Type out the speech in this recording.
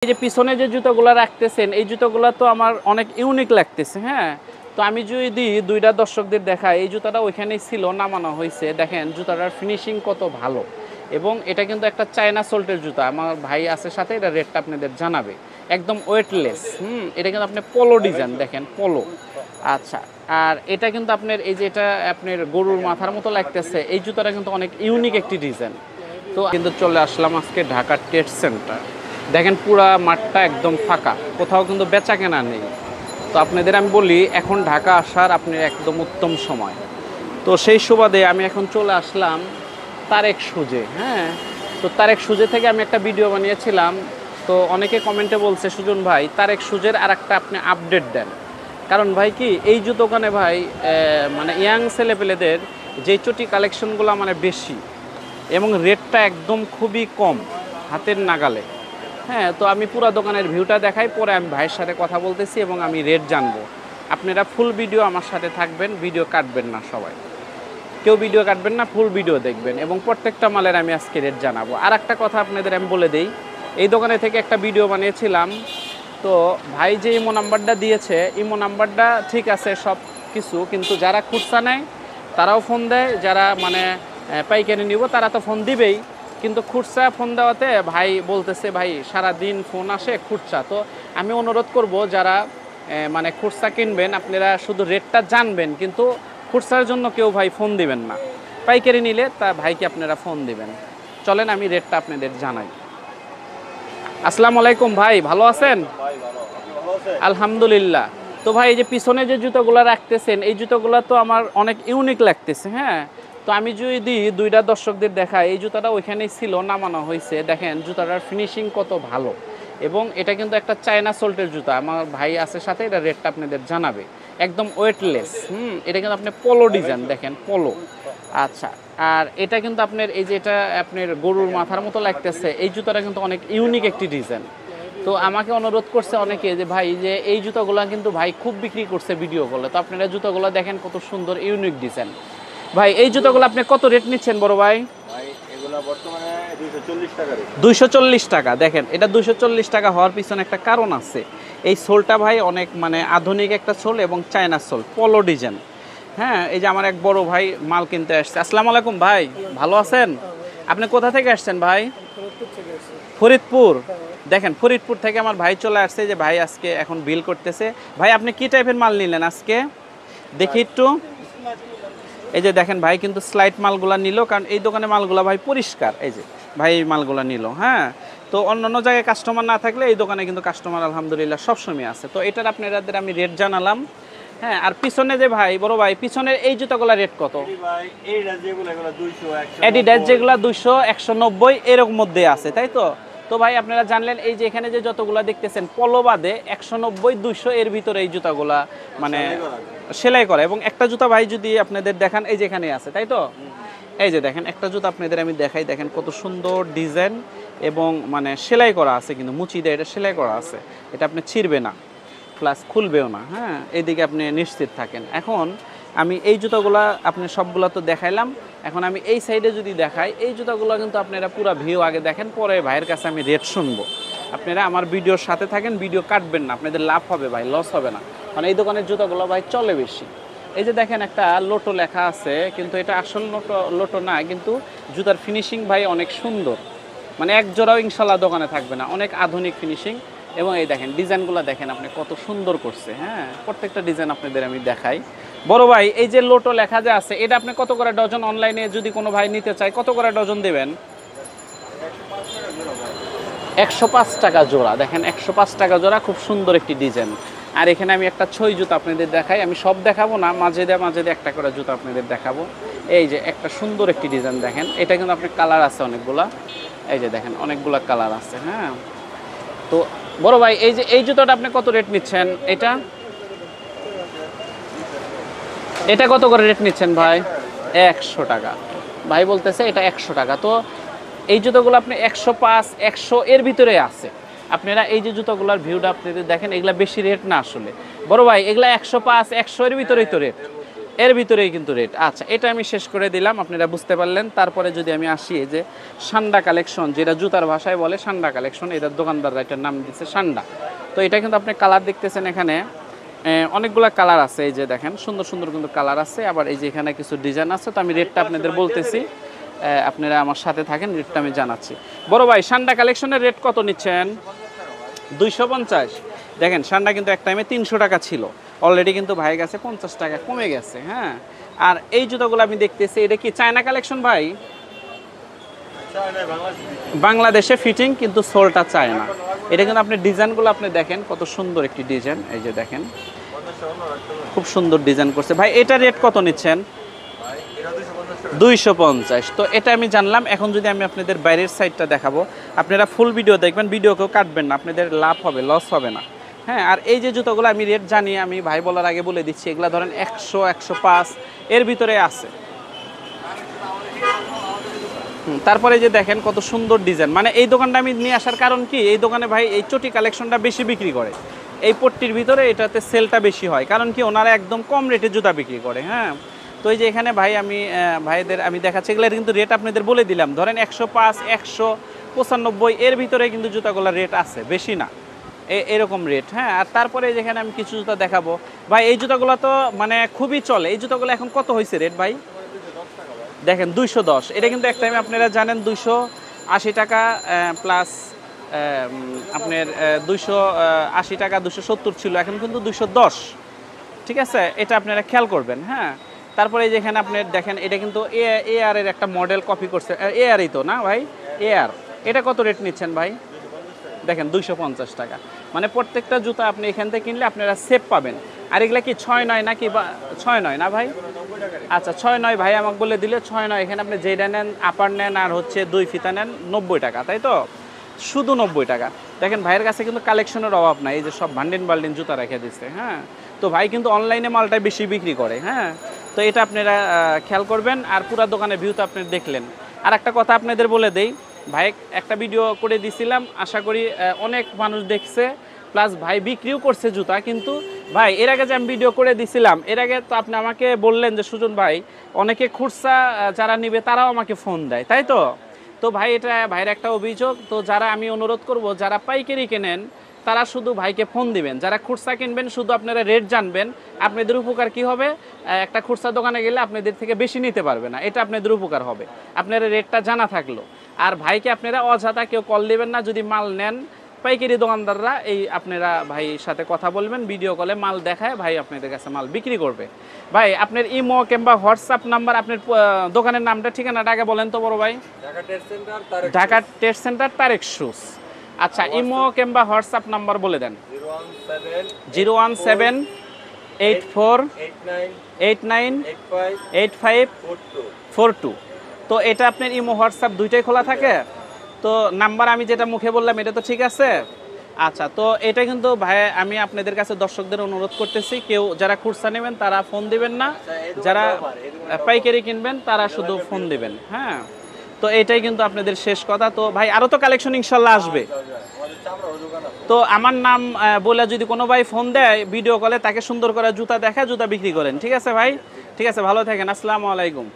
এই যে পিছনে যে জুতোগুলো রাখতেছেন এই জুতোগুলো তো আমার অনেক ইউনিক লাগতেছে। হ্যাঁ, তো আমি যদি দুইটা দর্শকদের দেখাই, এই জুতাটা ওইখানেই ছিল, নামানো হয়েছে। দেখেন জুতাটার ফিনিশিং কত ভালো, এবং এটা কিন্তু একটা চায়না সোল্টের জুতা। আমার ভাই আছে সাথে, এটা রেটটা আপনাদের জানাবে। একদম ওয়েটলেস। এটা কিন্তু আপনি পোলো ডিজাইন, দেখেন পোলো। আচ্ছা, আর এটা কিন্তু আপনার এই যে এটা আপনার গরুর মাথার মতো লাগতেছে, এই জুতাটা কিন্তু অনেক ইউনিক একটি ডিজাইন। তো কিন্তু চলে আসলাম আজকে ঢাকা ট্রেড সেন্টার। দেখেন পুরা মাঠটা একদম ফাঁকা, কোথাও কিন্তু বেচা কেনা নেই। তো আপনাদের আমি বলি, এখন ঢাকা আসার আপনার একদম উত্তম সময়। তো সেই সুবাদে আমি এখন চলে আসলাম তারেক সুজে। হ্যাঁ, তো তারেক সুজে থেকে আমি একটা ভিডিও বানিয়েছিলাম। তো অনেকে কমেন্টে বলছে, সুজন ভাই তারেক সুজের আর একটা আপনি আপডেট দেন। কারণ ভাই কি, এই যে দোকানে ভাই মানে ইয়াং ছেলেপেলেদের যে চটি কালেকশনগুলো মানে বেশি, এবং রেটটা একদম খুবই কম, হাতের নাগালে। হ্যাঁ, তো আমি পুরো দোকানের ভিউটা দেখাই, পরে আমি ভাইয়ের সাথে কথা বলতেছি এবং আমি রেট জানবো। আপনারা ফুল ভিডিও আমার সাথে থাকবেন, ভিডিও কাটবেন না, সবাই কেউ ভিডিও কাটবেন না, ফুল ভিডিও দেখবেন, এবং প্রত্যেকটা মালের আমি আজকে রেট জানাবো। আর একটা কথা আপনাদের আমি বলে দিই, এই দোকানে থেকে একটা ভিডিও বানিয়েছিলাম। তো ভাই যে ইমো নাম্বারটা দিয়েছে, ইমো নাম্বারটা ঠিক আছে সব কিছু, কিন্তু যারা খুচরা নেয় তারাও ফোন দেয়, যারা মানে পাইকারি নিব তারা তো ফোন দিবেই, কিন্তু খুচরা ফোন দেওয়াতে ভাই বলতেছে ভাই সারা দিন ফোন আসে খুচরা। তো আমি অনুরোধ করব, যারা মানে খুচরা কিনবেন আপনারা শুধু রেটটা জানবেন, কিন্তু খুচরার জন্য কেউ ভাই ফোন দিবেন না। পাইকারি নিলে তা ভাইকে আপনারা ফোন দিবেন। চলেন আমি রেটটা আপনাদের জানাই। আসসালামু আলাইকুম ভাই, ভালো আছেন? আলহামদুলিল্লাহ। তো ভাই এই যে পিছনে যে জুতোগুলো রাখতেছেন এই জুতোগুলো তো আমার অনেক ইউনিক লাগতেছে। হ্যাঁ, তো আমি যদি দুইটা দর্শকদের দেখাই, এই জুতাটা ওইখানেই ছিল, নামানো হয়েছে। দেখেন জুতাটার ফিনিশিং কত ভালো, এবং এটা কিন্তু একটা চায়না সোল্টের জুতা। আমার ভাই আছে সাথে, এটা রেটটা আপনাদের জানাবে। একদম ওয়েটলেস। এটা কিন্তু আপনি পোলো ডিজাইন, দেখেন পোলো। আচ্ছা, আর এটা কিন্তু আপনার এই যে এটা আপনার গরুর মাথার মতো লাগতেছে, এই জুতাটা কিন্তু অনেক ইউনিক একটি ডিজাইন। তো আমাকে অনুরোধ করছে অনেকে যে ভাই যে এই জুতাগুলো কিন্তু ভাই খুব বিক্রি করছে ভিডিও করলে, তো আপনারা জুতাগুলো দেখেন কত সুন্দর ইউনিক ডিজাইন। ভাই এই জুতাগুলো আপনি কত রেট নিচ্ছেন বড় ভাই? বর্তমানে 240 টাকা। 240 টাকা। দেখেন এটা 240 টাকা হওয়ার পিছনে একটা কারণ আছে। এই সোলটা ভাই অনেক মানে আধুনিক একটা সোল, এবং চায়না সোল, পলো ডিজাইন। হ্যাঁ, এই যে আমার এক বড় ভাই মাল কিনতে আসছে। আসসালামু আলাইকুম ভাই, ভালো আছেন? আপনি কোথা থেকে আসছেন ভাই? ফরিদপুর। দেখেন ফরিদপুর থেকে আমার ভাই চলে আসছে, যে ভাই আজকে এখন বিল করতেছে। ভাই আপনি কি টাইপের মাল নিলেন আজকে দেখি একটু? এই যে দেখেন ভাই কিন্তু স্লাইড মালগুলা নিল, কারণ এই দোকানে মালগুলা ভাই পরিষ্কার। এই যে ভাই এই মালগুলা নিল। হ্যাঁ, তো অন্যান্য জায়গায় কাস্টমার না থাকলে এই দোকানে কিন্তু কাস্টমার আলহামদুলিল্লাহ সবসময় আছে। তো এটার আপনাদের আমি রেট জানালাম। হ্যাঁ, আর পিছনে যে ভাই বড় ভাই পিছনের এই জুতাগুলা রেট কত? এডিডাস যেগুলো 200 190 এরকম মধ্যে আছে, তাই তো? তো ভাই আপনারা জানলেন, এই যে এখানে যে যতগুলা দেখতেছেন পলো বাদে 190 200 এর ভিতরে এই জুতাগুলা মানে সেলাই করা। এবং একটা জুতা ভাই যদি আপনাদের দেখান, এই যে এখানে আছে, তাই তো? এই যে দেখেন একটা জুতা আপনাদের আমি দেখাই, দেখেন কত সুন্দর ডিজাইন, এবং মানে সেলাই করা আছে, কিন্তু মুচি দিয়ে এটা সেলাই করা আছে। এটা আপনি ছিঁড়বে না, প্লাস খুলবেও না। হ্যাঁ, এইদিকে আপনি নিশ্চিত থাকেন। এখন আমি এই জুতাগুলা আপনি সবগুলা তো দেখাইলাম, এখন আমি এই সাইডে যদি দেখাই, এই জুতাগুলো কিন্তু আপনারা পুরো ভিউ আগে দেখেন, পরে ভাইয়ের কাছে আমি রেট শুনবো। আপনারা আমার ভিডিওর সাথে থাকেন, ভিডিও কাটবেন না, আপনাদের লাভ হবে ভাই, লস হবে না। কারণ এই দোকানের জুতাগুলো ভাই চলে বেশি। এই যে দেখেন একটা লোটো লেখা আছে, কিন্তু এটা আসল লোটো না, কিন্তু জুতার ফিনিশিং ভাই অনেক সুন্দর। মানে এক জোড়াও ইনশাল্লাহ দোকানে থাকবে না, অনেক আধুনিক ফিনিশিং। এবং এই দেখেন ডিজাইনগুলো দেখেন আপনি কত সুন্দর করছে। হ্যাঁ, প্রত্যেকটা ডিজাইন আপনাদের আমি দেখাই। বড় ভাই এই যে লোটো লেখা যে আছে, এটা আপনি কত করে ডজন? অনলাইনে যদি কোনো ভাই নিতে চায় কত করে ডজন দেবেন? 105 টাকা জোড়া। দেখেন 105 টাকা জোড়া, খুব সুন্দর একটি ডিজাইন। আর এখানে আমি একটা ছয় জুতা আপনাদের দেখাই, আমি সব দেখাবো না, মাঝে দিয়ে একটা করে জুতা আপনাদের দেখাবো। এই যে একটা সুন্দর একটি ডিজাইন দেখেন, এটা কিন্তু আপনার কালার আছে অনেকগুলা। এই যে দেখেন অনেকগুলা কালার আছে। হ্যাঁ, তো বড় ভাই এই যে এই জুতাটা আপনি কত রেট নিচ্ছেন? এটা কত করে রেট নিচ্ছেন ভাই? 100 টাকা। ভাই বলতেছে এটা 100 টাকা। তো এই জুতোগুলো আপনি 105 100 এর ভিতরে আছে। আপনারা এই যে জুতোগুলোর ভিউটা আপনাদের দেখেন, এগুলা বেশি রেট না আসলে বড় ভাই, এগুলা 105 100 এর ভিতরেই তো রেট। এর ভিতরেই কিন্তু রেট। আচ্ছা, এটা আমি শেষ করে দিলাম, আপনারা বুঝতে পারলেন। তারপরে যদি আমি আসি এই যে সান্ডা কালেকশন, যেটা জুতার ভাষায় বলে সান্ডা কালেকশন, এটার দোকানদাররা এটার নাম দিচ্ছে সান্ডা। তো এটা কিন্তু আপনি কালার দেখতেছেন এখানে অনেকগুলা কালার আছে, এই যে দেখেন সুন্দর সুন্দর কিন্তু কালার আছে। আবার এই যে এখানে কিছু ডিজাইন আছে। তো আমি রেটটা আপনাদের বলতেছি, আপনারা আমার সাথে থাকেন, রেটটা আমি জানাচ্ছি। বড় ভাই, সান্ডা কালেকশনের রেট কত নিচ্ছেন? 250। দেখেন সান্ডা কিন্তু এক টাইমে 300 টাকা ছিল, অলরেডি কিন্তু ভাইয়ের কাছে 50 টাকা কমে গেছে। হ্যাঁ, আর এই জুতোগুলো আমি দেখতেছি, এটা কি চায়না কালেকশন ভাই? বাংলাদেশে ফিটিং, কিন্তু সোলটা চায় না। এটা কিন্তু আপনি ডিজাইনগুলো আপনি দেখেন কত সুন্দর একটি ডিজাইন, এই যে দেখেন খুব সুন্দর ডিজাইন করছে। ভাই এটা রেট কত নিচ্ছেন? 250। তো এটা আমি জানলাম। এখন যদি আমি আপনাদের বাইরের সাইডটা দেখাবো, আপনারা ফুল ভিডিও দেখবেন, ভিডিওকেও কাটবেন না, আপনাদের লাভ হবে, লস হবে না। হ্যাঁ, আর এই যে জুতোগুলো আমি রেট জানি, আমি ভাই বলার আগে বলে দিচ্ছি, এগুলা ধরেন 100, 105 এর ভিতরে আছে। তারপরে যে দেখেন কত সুন্দর ডিজাইন, মানে এই দোকানটা আমি নিয়ে আসার কারণ কি, এই দোকানে ভাই এই চটি কালেকশনটা বেশি বিক্রি করে, এই পট্টির ভিতরে এটাতে সেলটা বেশি হয়, কারণ কি ওনারা একদম কম রেটে জুতা বিক্রি করে। হ্যাঁ, তো এই যে এখানে ভাই আমি ভাইদের আমি দেখাচ্ছি, এগুলোর কিন্তু রেট আপনাদের বলে দিলাম, ধরেন 105, 195 এর ভিতরে কিন্তু জুতাগুলোর রেট আছে, বেশি না, এরকম রেট। হ্যাঁ, আর তারপরে যেখানে আমি কিছু জুতা দেখাবো ভাই, এই জুতাগুলো তো মানে খুবই চলে। এই জুতাগুলো এখন কত হয়েছে রেট ভাই? দেখেন 210। এটা কিন্তু এক টাইমে আপনারা জানেন 280 টাকা প্লাস আপনার 280 টাকা 270 ছিল, এখন কিন্তু 210। ঠিক আছে, এটা আপনারা খেয়াল করবেন। হ্যাঁ, তারপরে যেখানে আপনি দেখেন, এটা কিন্তু এআর এর একটা মডেল কপি করছে, এআরই তো না ভাই? এআর, এটা কত রেট নিচ্ছেন ভাই? দেখেন 250 টাকা। মানে প্রত্যেকটা জুতা আপনি এখান থেকে কিনলে আপনারা সেফ পাবেন। আর এগুলা কি 6-9 নাকি? 6-9 না ভাই? আচ্ছা 6-9 ভাই আমাকে বলে দিলে 6-9। এখানে আপনি যেটা নেন, আপার নেন আর হচ্ছে 2 ফিতা নেন, 90 টাকা, তাই তো? শুধু 90 টাকা। দেখেন ভাইয়ের কাছে কিন্তু কালেকশনের অভাব নাই, এই যে সব ভান্ডিন বাল্ডিন জুতা রেখে দিচ্ছে। হ্যাঁ, তো ভাই কিন্তু অনলাইনে মালটাই বেশি বিক্রি করে। হ্যাঁ, তো এটা আপনারা খেয়াল করবেন। আর পুরো দোকানের ভিউ তো আপনি দেখলেন। আর একটা কথা আপনাদের বলে দেই, ভাই একটা ভিডিও করে দিছিলাম, আশা করি অনেক মানুষ দেখছে, প্লাস ভাই বিক্রিও করছে জুতা। কিন্তু ভাই এর আগে যে আমি ভিডিও করে দিছিলাম, এর আগে তো আপনি আমাকে বললেন যে সুজন ভাই, অনেকে খুচরা যারা নিবে তারাও আমাকে ফোন দেয়, তাই তো? তো ভাই এটা ভাইয়ের একটা অভিযোগ। তো যারা আমি অনুরোধ করব, যারা পাইকারি কেনেন তারা শুধু ভাইকে ফোন দিবেন, যারা খুচরা কিনবেন শুধু আপনারা রেট জানবেন। আপনাদের উপকার কি হবে, একটা খুচরা দোকানে গেলে আপনাদের থেকে বেশি নিতে পারবে না, এটা আপনাদের উপকার হবে, আপনারা রেটটা জানা থাকলো। আর ভাইকে আপনারা অযথা কেউ কল দিবেন না, যদি মাল নেন পাইকারি দোকানদাররা, এই আপনারা ভাইয়ের সাথে কথা বলবেন, ভিডিও কলে মাল দেখায় ভাই আপনাদের কাছে মাল বিক্রি করবে। ভাই আপনার ইমো কিংবা হোয়াটসঅ্যাপ নাম্বার, আপনার দোকানের নামটা ঠিকানাটা আগে বলেন তো বড় ভাই। Dhaka trade center Tarek shoes. আচ্ছা, ইমো কিংবা হোয়াটসঅ্যাপ নাম্বার বলে দেন। 01784898542। তো এটা আপনার ইমো হোয়াটসঅ্যাপ দুইটাই খোলা থাকে তো? নাম্বার আমি যেটা মুখে বললাম এটা তো ঠিক আছে? আচ্ছা, তো এটা কিন্তু ভাই আমি আপনাদের কাছে দর্শকদের অনুরোধ করতেছি, কেউ যারা খুচরা নেবেন তারা ফোন দিবেন না, যারা পাইকারি কিনবেন তারা শুধু ফোন দিবেন। হ্যাঁ, তো এটাই কিন্তু আপনাদের শেষ কথা। তো ভাই আরও তো কালেকশন ইনশাল্লাহ আসবে। তো আমার নাম বলে যদি কোনো ভাই ফোন দেয় ভিডিও কলে, তাকে সুন্দর করে জুতা দেখা, জুতা বিক্রি করেন। ঠিক আছে ভাই? ঠিক আছে, ভালো থাকেন, আসসালামু আলাইকুম।